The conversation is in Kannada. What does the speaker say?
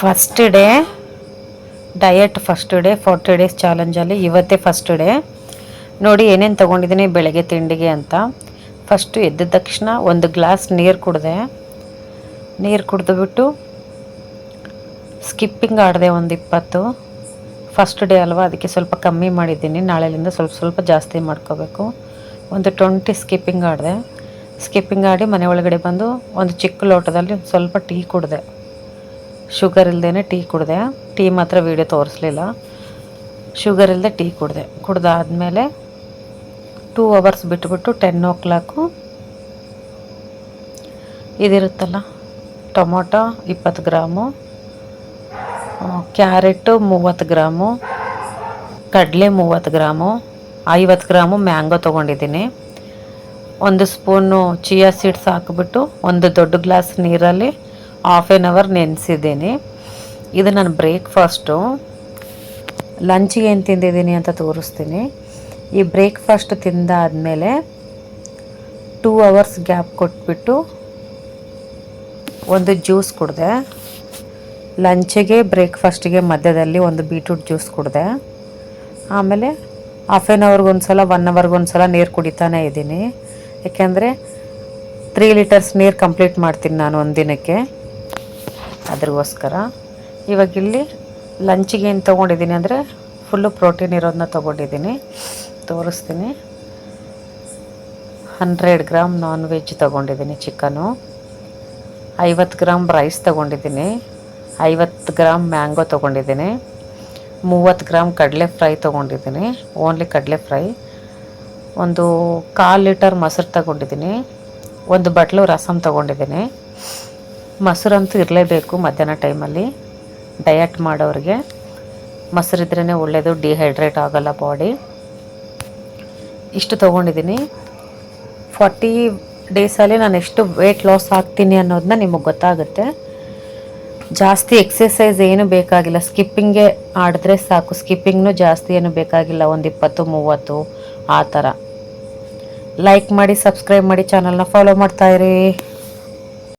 First day diet, first day 40 days ಚಾಲೆಂಜಲ್ಲಿ ಇವತ್ತೇ ಫಸ್ಟ್ ಡೇ. ನೋಡಿ ಏನೇನು ತೊಗೊಂಡಿದ್ದೀನಿ ಬೆಳಗ್ಗೆ ತಿಂಡಿಗೆ ಅಂತ. ಫಸ್ಟು ಎದ್ದ ತಕ್ಷಣ ಒಂದು ಗ್ಲಾಸ್ ನೀರು ಕುಡಿದೆ. ನೀರು ಕುಡಿದುಬಿಟ್ಟು ಸ್ಕಿಪ್ಪಿಂಗ್ ಆಡಿದೆ ಒಂದು 20. ಫಸ್ಟ್ ಡೇ ಅಲ್ವಾ, ಅದಕ್ಕೆ ಸ್ವಲ್ಪ ಕಮ್ಮಿ ಮಾಡಿದ್ದೀನಿ. ನಾಳೆಯಿಂದ ಸ್ವಲ್ಪ ಸ್ವಲ್ಪ ಜಾಸ್ತಿ ಮಾಡ್ಕೋಬೇಕು. ಒಂದು 20 ಸ್ಕಿಪ್ಪಿಂಗ್ ಆಡಿದೆ. ಸ್ಕಿಪ್ಪಿಂಗ್ ಆಡಿ ಮನೆ ಒಳಗಡೆ ಬಂದು ಒಂದು ಚಿಕ್ಕ ಲೋಟದಲ್ಲಿ ಸ್ವಲ್ಪ ಟೀ ಕುಡಿದೆ. ಶುಗರ್ ಇಲ್ಲದೇ ಟೀ ಕುಡಿದೆ. ಟೀ ಮಾತ್ರ ವೀಡಿಯೋ ತೋರಿಸ್ಲಿಲ್ಲ. ಶುಗರ್ ಇಲ್ಲದೆ ಟೀ ಕುಡಿದೆ. ಕುಡ್ದಾದ್ಮೇಲೆ 2 ಅವರ್ಸ್ ಬಿಟ್ಬಿಟ್ಟು 10 o'clock ಇದಿರುತ್ತಲ್ಲ, ಟೊಮೊಟೊ 20 ಗ್ರಾಮು, ಕ್ಯಾರೆಟು 30 ಗ್ರಾಮು, ಕಡಲೆ 30 ಗ್ರಾಮು, 50 ಗ್ರಾಮು ಮ್ಯಾಂಗೋ ತೊಗೊಂಡಿದ್ದೀನಿ. 1 ಸ್ಪೂನು ಚಿಯಾ ಸೀಡ್ಸ್ ಹಾಕಿಬಿಟ್ಟು ಒಂದು ದೊಡ್ಡ ಗ್ಲಾಸ್ ನೀರಲ್ಲಿ ½ an hour ನೆನೆಸಿದ್ದೀನಿ. ಇದು ನನ್ನ ಬ್ರೇಕ್ಫಾಸ್ಟು. ಲಂಚಿಗೆ ಏನು ತಿಂದಿದ್ದೀನಿ ಅಂತ ತೋರಿಸ್ತೀನಿ. ಈ ಬ್ರೇಕ್ಫಾಸ್ಟ್ ತಿಂದಾದಮೇಲೆ 2 ಅವರ್ಸ್ ಗ್ಯಾಪ್ ಕೊಟ್ಬಿಟ್ಟು ಒಂದು ಜ್ಯೂಸ್ ಕುಡಿದೆ. ಲಂಚಿಗೆ ಬ್ರೇಕ್ಫಾಸ್ಟಿಗೆ ಮಧ್ಯದಲ್ಲಿ ಒಂದು ಬೀಟ್ರೂಟ್ ಜ್ಯೂಸ್ ಕುಡಿದೆ. ಆಮೇಲೆ ½ an hour ಒಂದು ಸಲ 1 hour ಒಂದು ಸಲ ನೀರು ಕುಡಿತಾನೇ ಇದ್ದೀನಿ. ಯಾಕೆಂದರೆ 3 ಲೀಟರ್ಸ್ ನೀರು ಕಂಪ್ಲೀಟ್ ಮಾಡ್ತೀನಿ ನಾನು ಒಂದು ದಿನಕ್ಕೆ, ಅದ್ರಗೋಸ್ಕರ. ಇವಾಗಿಲ್ಲಿ ಲಂಚಿಗೆ ಏನು ತೊಗೊಂಡಿದ್ದೀನಿ ಅಂದರೆ ಫುಲ್ಲು ಪ್ರೋಟೀನ್ ಇರೋದನ್ನ ತೊಗೊಂಡಿದ್ದೀನಿ, ತೋರಿಸ್ತೀನಿ. 100 ಗ್ರಾಮ್ ನಾನ್ ವೆಜ್ ತೊಗೊಂಡಿದ್ದೀನಿ, ಚಿಕನು. 50 ಗ್ರಾಮ್ ರೈಸ್ ತೊಗೊಂಡಿದ್ದೀನಿ. 50 ಗ್ರಾಮ್ ಮ್ಯಾಂಗೋ ತೊಗೊಂಡಿದ್ದೀನಿ. 30 ಗ್ರಾಮ್ ಕಡಲೆ ಫ್ರೈ ತೊಗೊಂಡಿದ್ದೀನಿ, ಓನ್ಲಿ ಕಡಲೆ ಫ್ರೈ. ಒಂದು 1/4 ಲೀಟರ್ ಮೊಸರು ತೊಗೊಂಡಿದ್ದೀನಿ. ಒಂದು ಬಟ್ಲು ರಸಮ್ ತೊಗೊಂಡಿದ್ದೀನಿ. ಮೊಸರಂತೂ ಇರಲೇಬೇಕು ಮಧ್ಯಾಹ್ನ ಟೈಮಲ್ಲಿ. ಡಯಟ್ ಮಾಡೋರಿಗೆ ಮೊಸರಿದ್ರೇ ಒಳ್ಳೆಯದು, ಡಿಹೈಡ್ರೇಟ್ ಆಗೋಲ್ಲ ಬಾಡಿ. ಇಷ್ಟು ತೊಗೊಂಡಿದ್ದೀನಿ. 40 ಡೇಸಲ್ಲಿ ನಾನು ಎಷ್ಟು ವೆಯ್ಟ್ ಲಾಸ್ ಆಗ್ತೀನಿ ಅನ್ನೋದನ್ನ ನಿಮಗೆ ಗೊತ್ತಾಗುತ್ತೆ. ಜಾಸ್ತಿ ಎಕ್ಸಸೈಸ್ ಏನು ಬೇಕಾಗಿಲ್ಲ, ಸ್ಕಿಪ್ಪಿಂಗ್ಗೆ ಆಡಿದ್ರೆ ಸಾಕು. ಸ್ಕಿಪ್ಪಿಂಗ್ನೂ ಜಾಸ್ತಿ ಏನು ಬೇಕಾಗಿಲ್ಲ, ಒಂದು 20-30 ಆ ಥರ. ಲೈಕ್ ಮಾಡಿ, ಸಬ್ಸ್ಕ್ರೈಬ್ ಮಾಡಿ, ಚಾನಲ್ನ ಫಾಲೋ ಮಾಡ್ತಾಯಿರಿ.